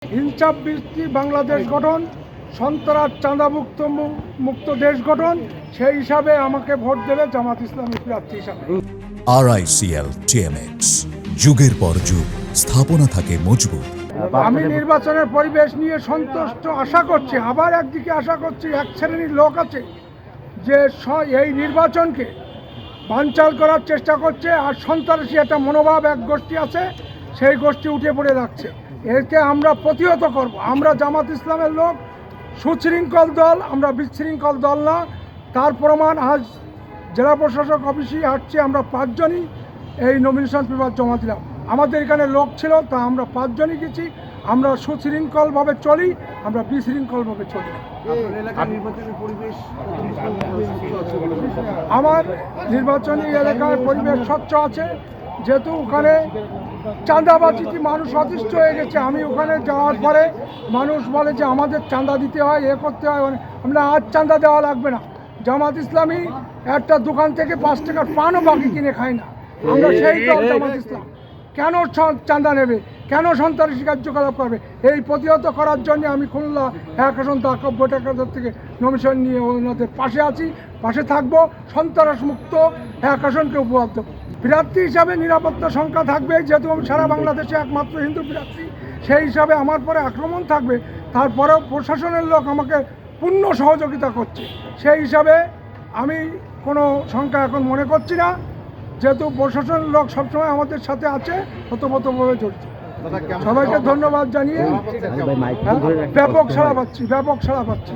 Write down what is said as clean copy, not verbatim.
হিংসা বৃষ্টি বাংলাদেশ গঠন, সন্ত্রাস মুক্ত দেশ গঠন, সেই হিসাবে আমাকে ভোট দেবে জামাত ইসলামী প্রার্থী হিসাবে। RICL TMX, যুগের পর যুগ স্থাপনা থাকে মজবুত। আমি নির্বাচনের পরিবেশ নিয়ে সন্তুষ্ট আশা করছি। আবার একদিকে আশা করছি এক শ্রেণীর লোক আছে যে এই নির্বাচনকে বানচাল করার চেষ্টা করছে, আর সন্ত্রাসী একটা মনোভাব এক গোষ্ঠী আছে, সেই গোষ্ঠী উঠে পড়ে রাখছে। একে আমরা প্রতিহত করব। আমরা জামাত ইসলামের লোক, সুশৃঙ্খল দল, আমরা বিশৃঙ্খল দল না। তার প্রমাণ আজ জেলা প্রশাসক অফিসে আসছে, আমরা 5 জনই এই নমিনেশন পেপার জমা দিলাম। আমাদের এখানে লোক ছিল, তা আমরা 5 জনই গেছি। আমরা সুশৃঙ্খলভাবে চলি, আমরা বিশৃঙ্খলভাবে চলি। আমার নির্বাচনী এলাকার পরিবেশ স্বচ্ছ আছে, যেহেতু ওখানে চাঁদাবাজিতে মানুষ অতিষ্ঠ হয়ে গেছে। আমি ওখানে যাওয়ার পরে মানুষ বলে যে আমাদের চাঁদা দিতে হয়, এ করতে হয়। আমরা আজ চাঁদা দেওয়া লাগবে না। জামাত ইসলামী একটা দোকান থেকে 5 টাকার পানও বাকি কিনে খায় না। আমরা সেই দল জামাত ইসলাম। কেন চাঁদা নেবে, কেন সন্ত্রাসী কার্যকলাপ করবে? এই প্রতিহত করার জন্য আমি খুলনা 1 আসন 90 টাকা থেকে নমিনেশন নিয়ে ওনাদের পাশে আছি, পাশে থাকবো। সন্ত্রাস মুক্ত 1 আসনকে উপহার দেবো। প্রার্থী হিসাবে নিরাপত্তা সংখ্যা থাকবে, যেহেতু আমি সারা বাংলাদেশে একমাত্র হিন্দু প্রার্থী, সেই হিসাবে আমার পরে আক্রমণ থাকবে। তারপরেও প্রশাসনের লোক আমাকে পূর্ণ সহযোগিতা করছে, সেই হিসাবে আমি কোনো সংখ্যা এখন মনে করছি না, যেহেতু প্রশাসনের লোক সবসময় আমাদের সাথে আছে, ওতপ্রোতভাবে জড়িত। সবাইকে ধন্যবাদ জানিয়ে ব্যাপক সাড়া পাচ্ছি।